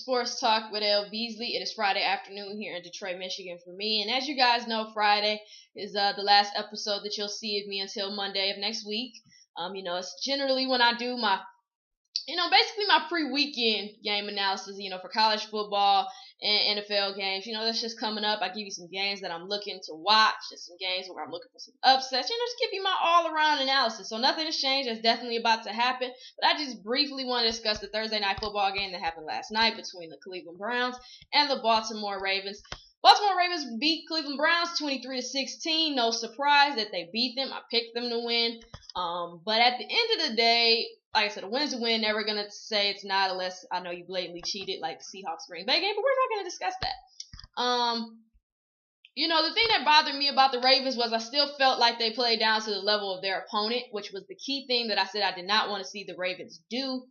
Sports Talk with L-Beasley. It is Friday afternoon here in Detroit, Michigan for me. And as you guys know, Friday is the last episode that you'll see of me until Monday of next week. It's generally when I do my, basically my pre-weekend game analysis, for college football and NFL games. That's just coming up. I give you some games that I'm looking to watch and some games where I'm looking for some upsets. Just give you my all-around analysis. So nothing has changed. That's definitely about to happen. But I just briefly want to discuss the Thursday night football game that happened last night between the Cleveland Browns and the Baltimore Ravens. Baltimore Ravens beat Cleveland Browns 23-16. No surprise that they beat them. I picked them to win. But at the end of the day, like I said, a win's a win. Never going to say it's not unless I know you blatantly cheated like the Seahawks Green Bay game, but we're not going to discuss that. The thing that bothered me about the Ravens was I still felt like they played down to the level of their opponent, which was the key thing that I said I did not want to see the Ravens do.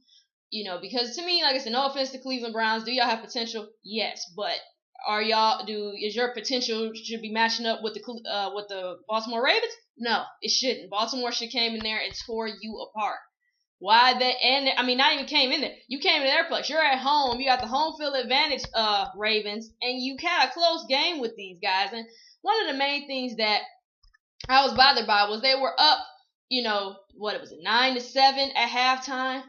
Because to me, like I said, no offense to Cleveland Browns, do y'all have potential? Yes, but is your potential should be matching up with the Baltimore Ravens? No, it shouldn't. Baltimore should came in there and tore you apart. Why not even came in there. You came to their place. You're at home. You got the home field advantage, Ravens, and you had a close game with these guys. And one of the main things that I was bothered by was they were up, 9-7 at halftime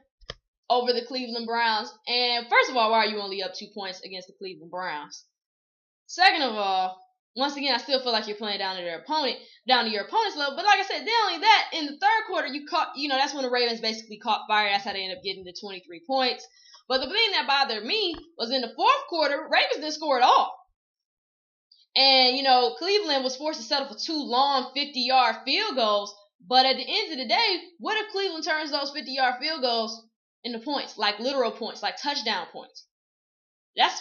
over the Cleveland Browns. And first of all, why are you only up 2 points against the Cleveland Browns? Second of all, once again, I still feel like you're playing down to your opponent's level. But like I said, not only that, in the third quarter, you caught, that's when the Ravens basically caught fire. That's how they ended up getting the 23 points. But the thing that bothered me was in the fourth quarter, Ravens didn't score at all. And, Cleveland was forced to settle for 2 long 50-yard field goals. But at the end of the day, what if Cleveland turns those 50-yard field goals into points, like literal points, like touchdown points?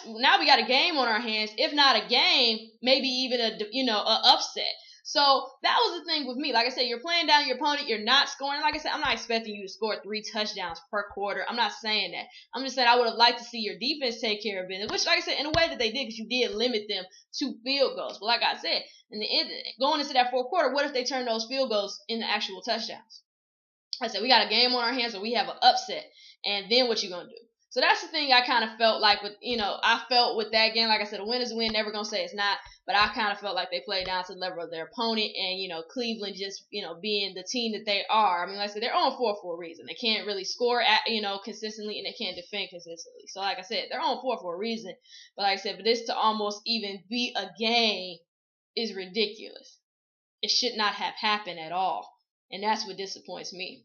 Now we got a game on our hands. If not a game, maybe even a upset. So that was the thing with me. Like I said, you're playing down your opponent. You're not scoring. Like I said, I'm not expecting you to score 3 touchdowns per quarter. I'm not saying that. I'm just saying I would have liked to see your defense take care of business, which, like I said, in a way that they did, because you did limit them to field goals. But like I said, in the end, going into that fourth quarter, what if they turn those field goals into actual touchdowns? I said we got a game on our hands, or we have an upset, and then what you gonna do? So that's the thing I kind of felt like with, I felt with that game. Like I said, a win is a win. Never going to say it's not. But I kind of felt like they played down to the level of their opponent. And, Cleveland just, being the team that they are. I mean, like I said, they're on 4 for a reason. They can't really score, consistently, and they can't defend consistently. So, like I said, they're on 4 for a reason. But like I said, for this to almost even be a game is ridiculous. It should not have happened at all. And that's what disappoints me.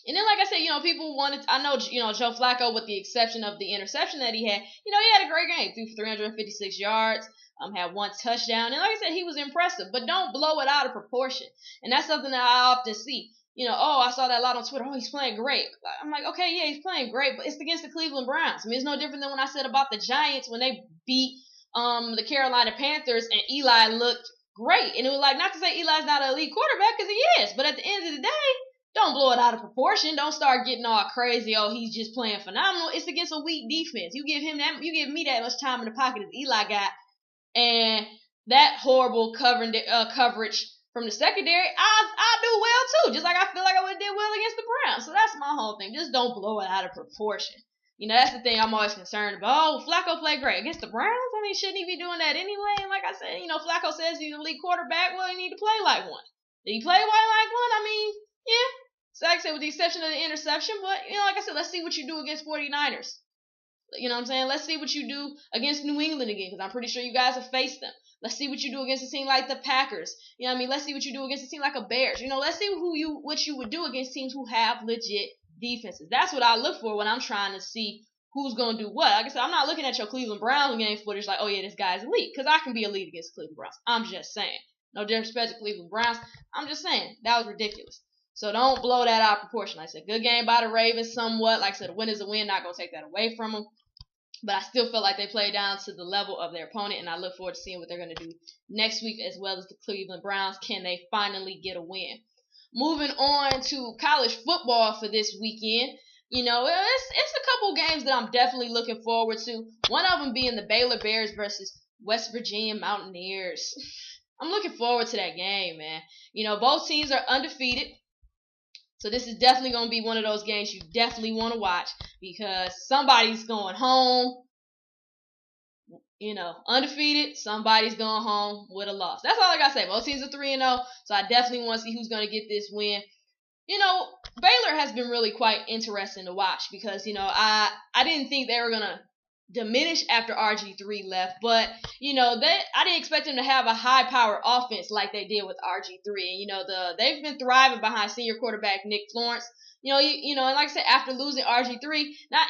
And then, like I said, people I know, Joe Flacco, with the exception of the interception that he had, he had a great game. Threw for 356 yards, had 1 touchdown. And like I said, he was impressive. But don't blow it out of proportion. And that's something that I often see. I saw that a lot on Twitter. Oh, he's playing great. I'm like, okay, yeah, he's playing great. But it's against the Cleveland Browns. I mean, it's no different than when I said about the Giants when they beat the Carolina Panthers and Eli looked great. And it was like, not to say Eli's not an elite quarterback, because he is. But at the end of the day, don't blow it out of proportion. Don't start getting all crazy. Oh, he's just playing phenomenal. It's against a weak defense. You give me that much time in the pocket as Eli got, and that horrible coverage from the secondary, I do well too. Just like I feel like I would have did well against the Browns. So that's my whole thing. Just don't blow it out of proportion. That's the thing I'm always concerned about. Oh, Flacco played great against the Browns. I mean, shouldn't he be doing that anyway? And like I said, Flacco says he's an elite quarterback. Well, he need to play like one. Did he play like one? I mean, yeah. So like I said, with the exception of the interception, but, like I said, let's see what you do against 49ers. You know what I'm saying? Let's see what you do against New England again, because I'm pretty sure you guys have faced them. Let's see what you do against a team like the Packers. Let's see what you do against a team like a Bears. Let's see what you would do against teams who have legit defenses. That's what I look for when I'm trying to see who's going to do what. Like I said, I'm not looking at your Cleveland Browns game footage like, oh, yeah, this guy's elite, because I can be elite against Cleveland Browns. I'm just saying. No disrespect to Cleveland Browns. I'm just saying. That was ridiculous. So don't blow that out of proportion. Like I said, good game by the Ravens somewhat. Like I said, a win is a win. Not going to take that away from them. But I still feel like they played down to the level of their opponent, and I look forward to seeing what they're going to do next week as well as the Cleveland Browns. Can they finally get a win? Moving on to college football for this weekend. It's a couple games that I'm definitely looking forward to. One of them being the Baylor Bears versus West Virginia Mountaineers. I'm looking forward to that game, man. Both teams are undefeated. So this is definitely going to be one of those games you definitely want to watch, because somebody's going home undefeated. Somebody's going home with a loss. That's all I got to say. Both teams are 3-0, so I definitely want to see who's going to get this win. Baylor has been really quite interesting to watch because, I didn't think they were going to diminish after RG3 left, but, I didn't expect them to have a high-powered offense like they did with RG3. And, they've been thriving behind senior quarterback Nick Florence. And like I said, after losing RG3, not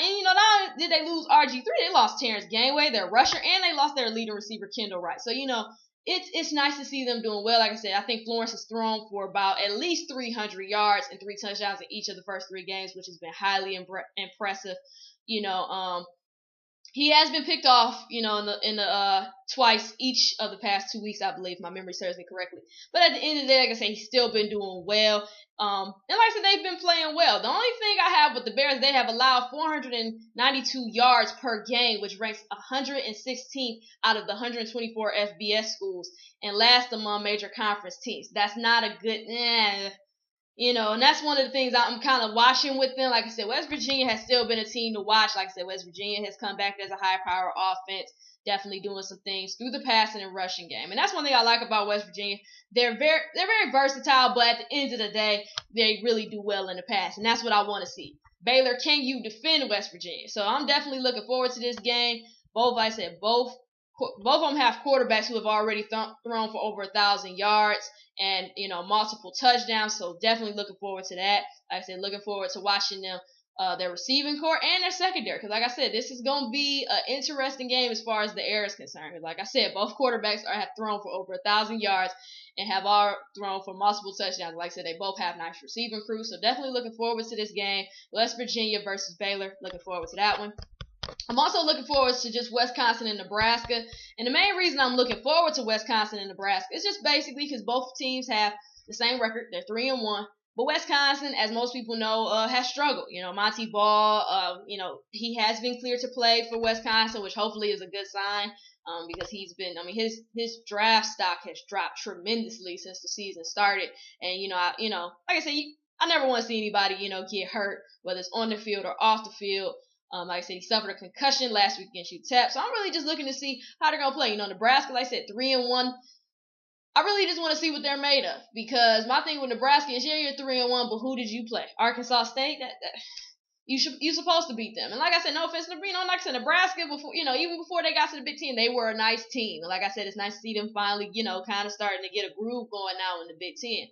did they lose RG3, they lost Terrence Gainway, their rusher, and they lost their leading receiver, Kendall Wright. So, it's nice to see them doing well. Like I said, I think Florence has thrown for about at least 300 yards and 3 touchdowns in each of the first 3 games, which has been highly impressive. He has been picked off, in the twice each of the past 2 weeks, I believe. My memory serves me correctly. But at the end of the day, like I said, he's still been doing well. And like I said, they've been playing well. The only thing I have with the Bears, they have allowed 492 yards per game, which ranks 116th out of the 124 FBS schools and last among major conference teams. That's not a good, and that's one of the things I'm kind of watching with them. Like I said, West Virginia has still been a team to watch. Like I said, West Virginia has come back as a high-power offense, definitely doing some things through the passing and rushing game. And that's one thing I like about West Virginia. They're very versatile, but at the end of the day, they really do well in the pass, and that's what I want to see. Baylor, can you defend West Virginia? So I'm definitely looking forward to this game. Both of them have quarterbacks who have already thrown for over 1,000 yards and, multiple touchdowns. So definitely looking forward to that. Like I said, looking forward to watching them, their receiving core and their secondary. Because like I said, this is going to be an interesting game as far as the air is concerned. Because like I said, both quarterbacks have thrown for over 1,000 yards and have all thrown for multiple touchdowns. Like I said, they both have nice receiving crews. So definitely looking forward to this game. West Virginia versus Baylor. Looking forward to that one. I'm also looking forward to just Wisconsin and Nebraska. And the main reason I'm looking forward to Wisconsin and Nebraska is just basically because both teams have the same record. They're 3-1. But Wisconsin, as most people know, has struggled. Monty Ball, he has been cleared to play for Wisconsin, which hopefully is a good sign. Because he's been, his draft stock has dropped tremendously since the season started. And, like I said, I never want to see anybody, get hurt, whether it's on the field or off the field. Like I said, he suffered a concussion last week against UTEP. So I'm really just looking to see how they're going to play. Nebraska, like I said, 3-1. I really just want to see what they're made of. Because my thing with Nebraska is, yeah, you're 3-1, but who did you play? Arkansas State? You're supposed to beat them. And like I said, no offense to, like I said, Nebraska, before, even before they got to the Big Ten, they were a nice team. And like I said, it's nice to see them finally, kind of starting to get a groove going now in the Big Ten.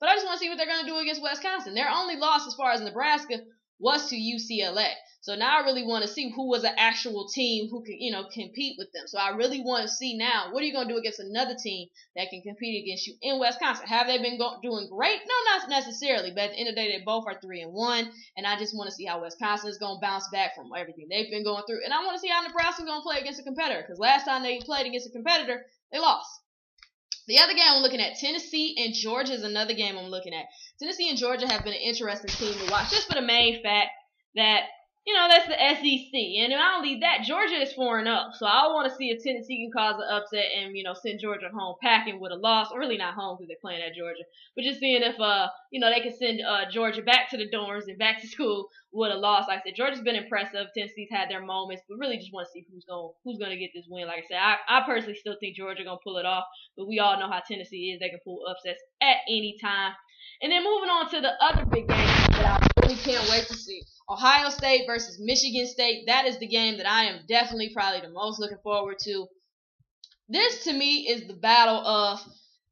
But I just want to see what they're going to do against Wisconsin. Their only loss as far as Nebraska was to UCLA. So now I really want to see who was an actual team who could, compete with them. So I really want to see now, what are you going to do against another team that can compete against you in Wisconsin? Have they been doing great? No, not necessarily. But at the end of the day, they both are 3-1. And I just want to see how Wisconsin is going to bounce back from everything they've been going through. And I want to see how Nebraska is going to play against a competitor. Because last time they played against a competitor, they lost. The other game I'm looking at, Tennessee and Georgia, is another game I'm looking at. Tennessee and Georgia have been an interesting team to watch, just for the main fact that, that's the SEC. And not only that, Georgia is 4-0. So I want to see if Tennessee can cause an upset and, send Georgia home packing with a loss. Or really not home because they're playing at Georgia. But just seeing if, they can send Georgia back to the dorms and back to school with a loss. Like I said, Georgia's been impressive. Tennessee's had their moments. But really just want to see who's going to get this win. Like I said, I personally still think Georgia going to pull it off. But we all know how Tennessee is. They can pull upsets at any time. And then moving on to the other big game that I really can't wait to see. Ohio State versus Michigan State. That is the game that I am definitely probably the most looking forward to. This, to me, is the battle of,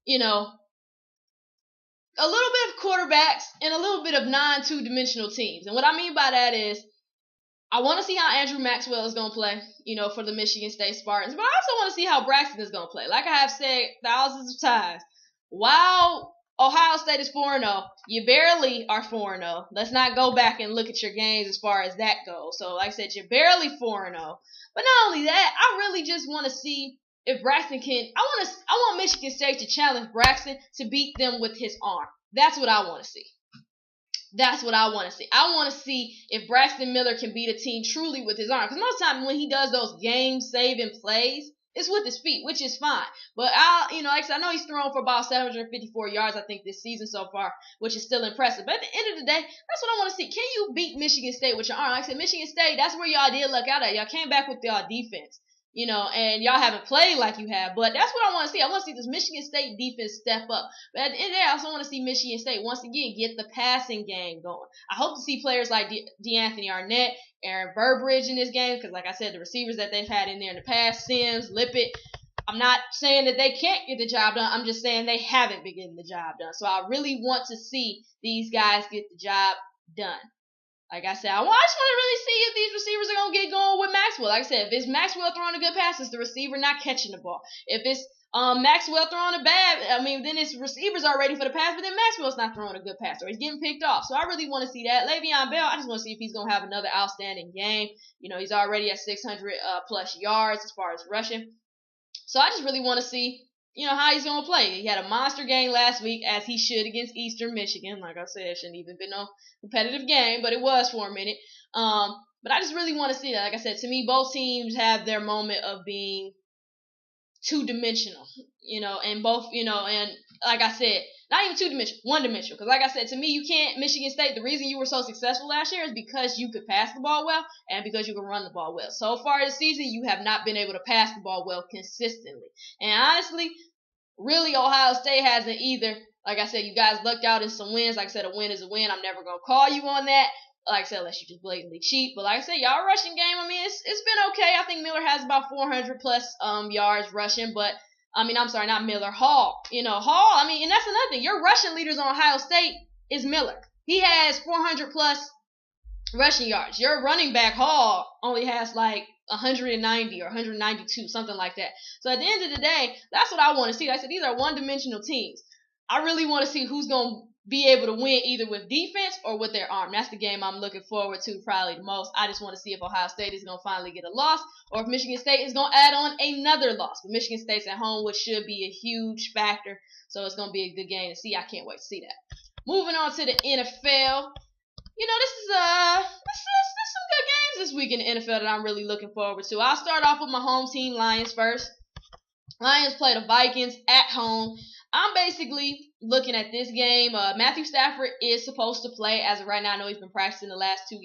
a little bit of quarterbacks and a little bit of non-two-dimensional teams. And what I mean by that is, I want to see how Andrew Maxwell is going to play, for the Michigan State Spartans. But I also want to see how Braxton is going to play. Like I have said thousands of times, while Ohio State is 4-0. You barely are 4-0. Let's not go back and look at your games as far as that goes. So, like I said, you're barely 4-0. But not only that, I really just want to see if Braxton can. I want Michigan State to challenge Braxton to beat them with his arm. That's what I want to see. That's what I want to see. I want to see if Braxton Miller can beat a team truly with his arm. Because most of the time when he does those game-saving plays, it's with his feet, which is fine. But like I said, I know he's thrown for about 754 yards, I think, this season so far, which is still impressive. But at the end of the day, that's what I want to see. Can you beat Michigan State with your arm? Like I said, Michigan State, that's where y'all did luck out at. Y'all came back with y'all defense. and y'all haven't played like you have. But that's what I want to see. I want to see this Michigan State defense step up. But at the end of the day, I also want to see Michigan State, once again, get the passing game going. I hope to see players like DeAnthony Arnett, Aaron Burbridge in this game, because like I said, the receivers that they've had in there in the past, Sims, Lippett, I'm not saying that they can't get the job done. I'm just saying they haven't been getting the job done. So I really want to see these guys get the job done. Like I said, I just want to really see if these receivers are going to get going with Maxwell. Like I said, if it's Maxwell throwing a good pass, it's the receiver not catching the ball. If it's Maxwell throwing a bad, then it's receivers are ready for the pass, but then Maxwell's not throwing a good pass, or he's getting picked off. So I really want to see that. Le'Veon Bell, I just want to see if he's going to have another outstanding game. He's already at 600 plus yards as far as rushing. So I just really want to see, how he's going to play. He had a monster game last week, as he should, against Eastern Michigan. Like I said, it shouldn't even been no competitive game, but it was for a minute. But I just really want to see that. Like I said, to me, both teams have their moment of being two-dimensional, and both, and like I said, not even two-dimensional, one-dimensional. Because like I said, to me, you can't, Michigan State, the reason you were so successful last year is because you could pass the ball well and because you could run the ball well. So far this season, you have not been able to pass the ball well consistently. And honestly, really, Ohio State hasn't either. Like I said, you guys lucked out in some wins. Like I said, a win is a win. I'm never going to call you on that. Like I said, unless you just blatantly cheat. But like I said, y'all rushing game, it's been okay. I think Miller has about 400 plus yards rushing. But, I'm sorry, not Miller. Hall. Hall, and that's another thing. Your rushing leaders on Ohio State is Miller. He has 400 plus rushing yards. Your running back, Hall, only has like 190 or 192, something like that. So at the end of the day, that's what I want to see. Like I said, these are one-dimensional teams. I really want to see who's going to be able to win either with defense or with their arm. That's the game I'm looking forward to probably the most. I just want to see if Ohio State is going to finally get a loss or if Michigan State is going to add on another loss. But Michigan State's at home, which should be a huge factor. So it's going to be a good game to see. I can't wait to see that. Moving on to the NFL. This is some good games this week in the NFL that I'm really looking forward to. I'll start off with my home team, Lions, first. Lions play the Vikings at home. I'm basically looking at this game. Matthew Stafford is supposed to play as of right now. I know he's been practicing the last two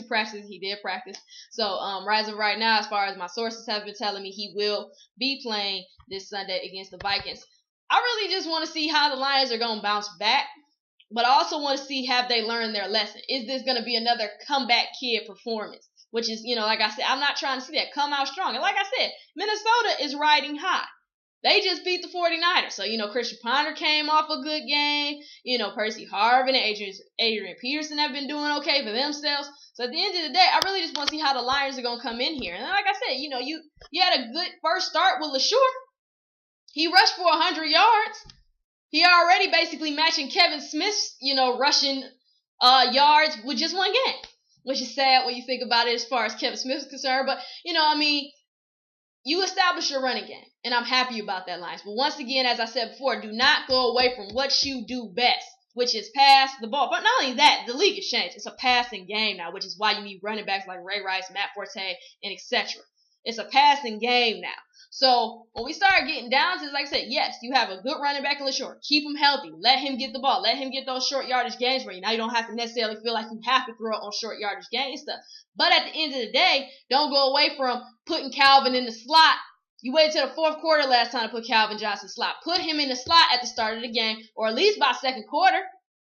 practices he did practice. So as of right now, as far as my sources have been telling me, he will be playing this Sunday against the Vikings. I really just want to see how the Lions are going to bounce back. But I also want to see, have they learned their lesson? Is this going to be another comeback kid performance? Which is, like I said, I'm not trying to see that. Come out strong. And like I said, Minnesota is riding high. They just beat the 49ers. So, Christian Ponder came off a good game. Percy Harvin and Adrian Peterson have been doing okay for themselves. So at the end of the day, I really just want to see how the Lions are going to come in here. And like I said, you had a good first start with LaSure. He rushed for 100 yards. He already basically matching Kevin Smith's, rushing yards with just one game, which is sad when you think about it as far as Kevin Smith is concerned. But, you establish your running game, and I'm happy about that, Lions. But once again, as I said before, do not go away from what you do best, which is pass the ball. But not only that, the league has changed. It's a passing game now, which is why you need running backs like Ray Rice, Matt Forte, and etc. It's a passing game now. So when we start getting down to this, like I said, yes, you have a good running back in LaSure. Keep him healthy. Let him get the ball. Let him get those short yardage games for you. Now you don't have to necessarily feel like you have to throw it on short yardage games stuff. But at the end of the day, don't go away from putting Calvin in the slot. You waited till the fourth quarter last time to put Calvin Johnson in the slot. Put him in the slot at the start of the game, or at least by second quarter.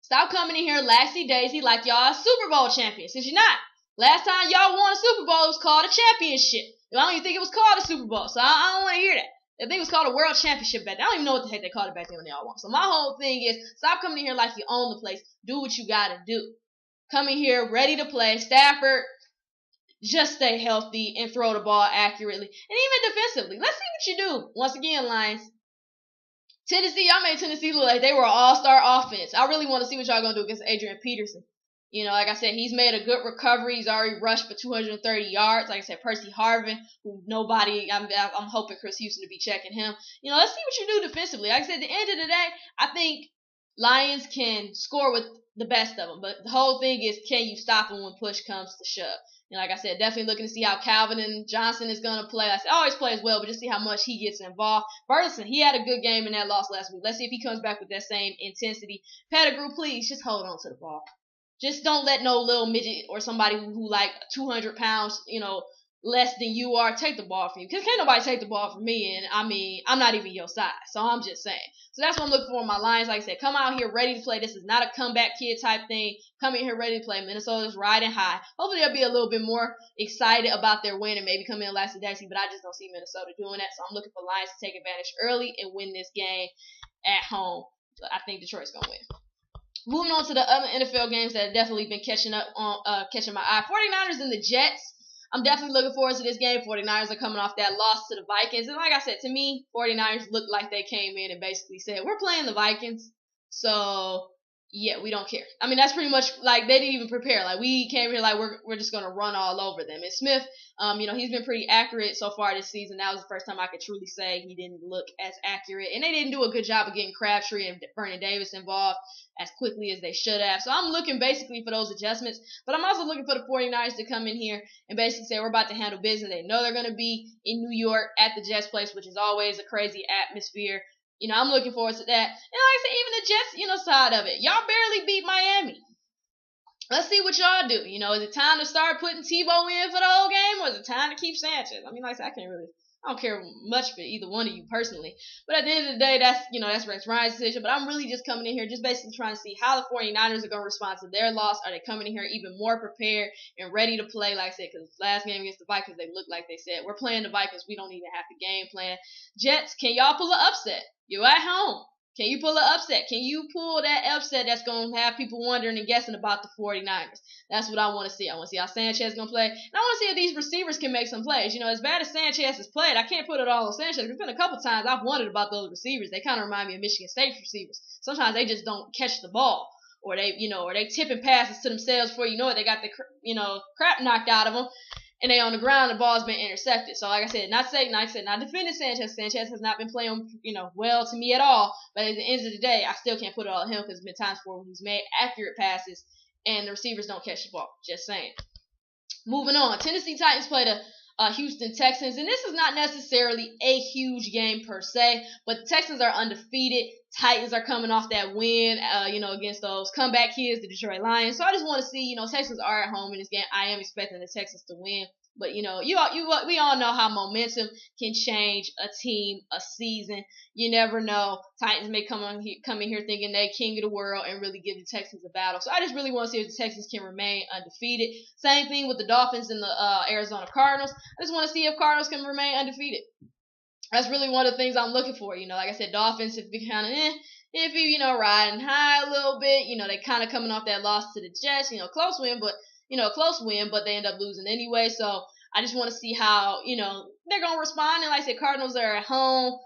Stop coming in here laxy-daisy like y'all Super Bowl champions, since you're not. Last time y'all won a Super Bowl, it was called a championship. I don't even think it was called a Super Bowl, so I don't want to hear that. I think it was called a World Championship back then. I don't even know what the heck they called it back then when they all won. So my whole thing is, stop coming in here like you own the place. Do what you gotta do. Come in here ready to play. Stafford, just stay healthy and throw the ball accurately. And even defensively, let's see what you do. Once again, Lions. Tennessee, y'all made Tennessee look like they were an all-star offense. I really want to see what y'all gonna do against Adrian Peterson. Like I said, he's made a good recovery. He's already rushed for 230 yards. Like I said, Percy Harvin, who I'm hoping Chris Houston to be checking him. Let's see what you do defensively. Like I said, at the end of the day, I think Lions can score with the best of them. But the whole thing is, can you stop them when push comes to shove? Like I said, definitely looking to see how Calvin and Johnson is going to play. I said, always plays well, but just see how much he gets involved. Burleson, he had a good game in that loss last week. Let's see if he comes back with that same intensity. Pettigrew, please, just hold on to the ball. Just don't let no little midget or somebody who like 200 pounds, less than you are, take the ball from you. Because can't nobody take the ball from me, and I mean, I'm not even your size. So I'm just saying. So that's what I'm looking for in my Lions. Like I said, come out here ready to play. This is not a comeback kid type thing. Come in here ready to play. Minnesota's riding high. Hopefully they'll be a little bit more excited about their win and maybe come in last daisy, but I just don't see Minnesota doing that. So I'm looking for Lions to take advantage early and win this game at home. So I think Detroit's going to win. Moving on to the other NFL games that have definitely been catching my eye. 49ers and the Jets. I'm definitely looking forward to this game. 49ers are coming off that loss to the Vikings. And like I said, to me, 49ers look like they came in and basically said, we're playing the Vikings. So, yeah, we don't care. I mean, that's pretty much like they didn't even prepare. Like, we came here like we're just going to run all over them. And Smith, he's been pretty accurate so far this season. That was the first time I could truly say he didn't look as accurate. And they didn't do a good job of getting Crabtree and Vernon Davis involved as quickly as they should have. So I'm looking basically for those adjustments. But I'm also looking for the 49ers to come in here and basically say we're about to handle business. They know they're going to be in New York at the Jets place, which is always a crazy atmosphere. I'm looking forward to that. And like I said, even the Jets, side of it. Y'all barely beat Miami. Let's see what y'all do. Is it time to start putting Tebow in for the whole game, or is it time to keep Sanchez? I mean, like I said, I don't care much for either one of you personally. But at the end of the day, that's Rex Ryan's decision. But I'm really just coming in here just basically trying to see how the 49ers are going to respond to their loss. Are they coming in here even more prepared and ready to play, like I said, because last game against the Vikings, they looked like they said, we're playing the Vikings. We don't even have the game plan. Jets, can y'all pull an upset? You're at home. Can you pull an upset? Can you pull that upset that's going to have people wondering and guessing about the 49ers? That's what I want to see. I want to see how Sanchez is going to play. And I want to see if these receivers can make some plays. As bad as Sanchez has played, I can't put it all on Sanchez. There's been a couple times I've wondered about those receivers. They kind of remind me of Michigan State receivers. Sometimes they just don't catch the ball. Or they tipping passes to themselves before you know it. They got the, crap knocked out of them. And they on the ground, the ball's been intercepted. So like I said, not defending Sanchez. Sanchez has not been playing, well to me at all. But at the end of the day, I still can't put it all on him because there's been times where he's made accurate passes and the receivers don't catch the ball. Just saying. Moving on, Tennessee Titans played the Houston Texans, and this is not necessarily a huge game per se, but the Texans are undefeated. Titans are coming off that win, against those comeback kids, the Detroit Lions. So I just want to see, Texans are at home in this game. I am expecting the Texans to win. But, we all know how momentum can change a team, a season. You never know. Titans may come in here thinking they king of the world and really give the Texans a battle. So I just really want to see if the Texans can remain undefeated. Same thing with the Dolphins and the Arizona Cardinals. I just want to see if Cardinals can remain undefeated. That's really one of the things I'm looking for. Like I said, Dolphins have been kind of iffy, riding high a little bit. They kind of coming off that loss to the Jets. Close win, but they end up losing anyway. So I just want to see how, they're going to respond. And like I said, Cardinals are at home.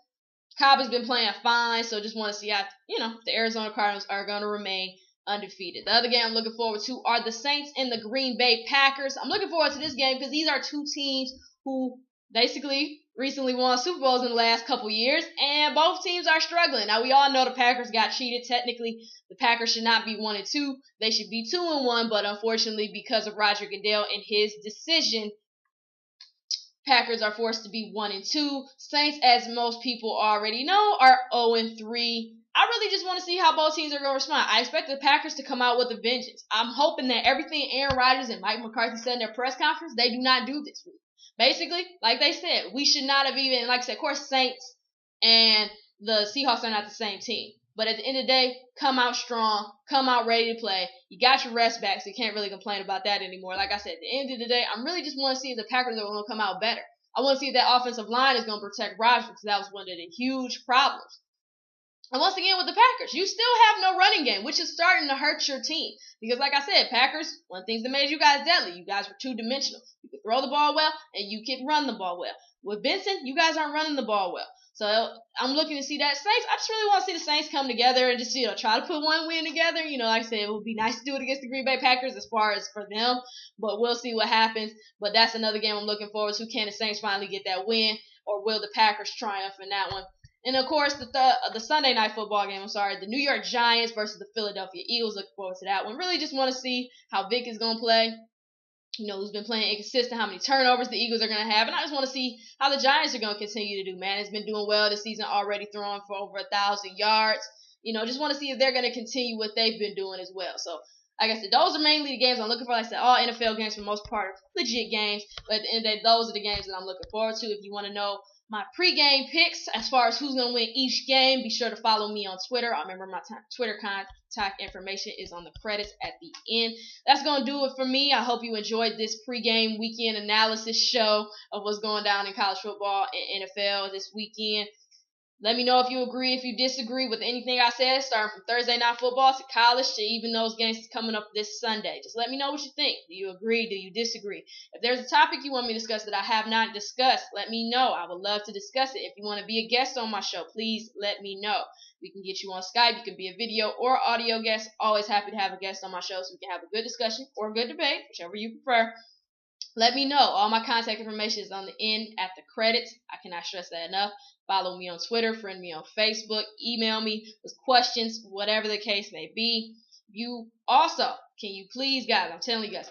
Cobb has been playing fine. So just want to see how, the Arizona Cardinals are going to remain undefeated. The other game I'm looking forward to are the Saints and the Green Bay Packers. I'm looking forward to this game because these are two teams who basically recently won Super Bowls in the last couple years, and both teams are struggling. Now, we all know the Packers got cheated. Technically, the Packers should not be 1-2. They should be 2-1, but unfortunately, because of Roger Goodell and his decision, Packers are forced to be 1-2. Saints, as most people already know, are 0-3. I really just want to see how both teams are going to respond. I expect the Packers to come out with a vengeance. I'm hoping that everything Aaron Rodgers and Mike McCarthy said in their press conference, they do not do this week. Basically, like they said, we should not have even, like I said, of course, Saints and the Seahawks are not the same team. But at the end of the day, come out strong, come out ready to play. You got your rest back, so you can't really complain about that anymore. Like I said, at the end of the day, I really just want to see if the Packers are going to come out better. I want to see if that offensive line is going to protect Rodgers because that was one of the huge problems. And once again, with the Packers, you still have no running game, which is starting to hurt your team. Because like I said, Packers, one of the things that made you guys deadly, you guys were two-dimensional. You could throw the ball well, and you could run the ball well. With Benson, you guys aren't running the ball well. So I'm looking to see that Saints. I just really want to see the Saints come together and just, try to put one win together. Like I said, it would be nice to do it against the Green Bay Packers as far as for them. But we'll see what happens. But that's another game I'm looking forward to. Can the Saints finally get that win? Or will the Packers triumph in that one? And, of course, the Sunday night football game, the New York Giants versus the Philadelphia Eagles. Looking forward to that one. Really just want to see how Vic is going to play. Who's been playing inconsistent, how many turnovers the Eagles are going to have. And I just want to see how the Giants are going to continue to do. Man, it's been doing well this season, already throwing for over 1,000 yards. Just want to see if they're going to continue what they've been doing as well. So Like I said, those are mainly the games I'm looking for. Like I said, all NFL games for the most part are legit games. But at the end of the day, those are the games that I'm looking forward to. If you want to know my pregame picks as far as who's going to win each game, be sure to follow me on Twitter. I remember my Twitter contact information is on the credits at the end. That's going to do it for me. I hope you enjoyed this pregame weekend analysis show of what's going down in college football and NFL this weekend. Let me know if you agree, if you disagree with anything I said, starting from Thursday Night Football to college to even those games coming up this Sunday. Just let me know what you think. Do you agree? Do you disagree? If there's a topic you want me to discuss that I have not discussed, let me know. I would love to discuss it. If you want to be a guest on my show, please let me know. We can get you on Skype. You can be a video or audio guest. Always happy to have a guest on my show so we can have a good discussion or a good debate, whichever you prefer. Let me know. All my contact information is on the end at the credits. I cannot stress that enough. Follow me on Twitter, friend me on Facebook, email me with questions, whatever the case may be. You also, can you please, guys, I'm telling you guys,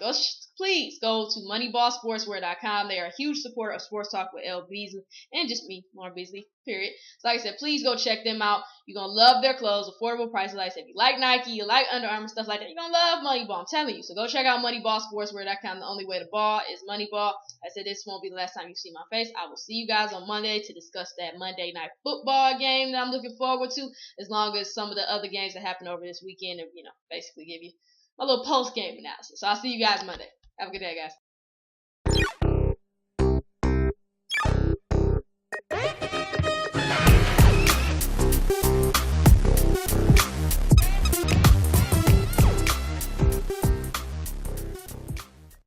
please go to moneyballsportswear.com. They are a huge supporter of Sports Talk with L-Beasley and just me, Lauren Beasley, period. So like I said, please go check them out. You're going to love their clothes, affordable prices. Like I said, if you like Nike, you like Under Armour, stuff like that, you're going to love Moneyball. I'm telling you. So go check out moneyballsportswear.com. The only way to ball is Moneyball. I said this won't be the last time you see my face. I will see you guys on Monday to discuss that Monday Night Football game that I'm looking forward to, as long as some of the other games that happen over this weekend, and basically give you a little post-game analysis. So I'll see you guys Monday. Have a good day, guys.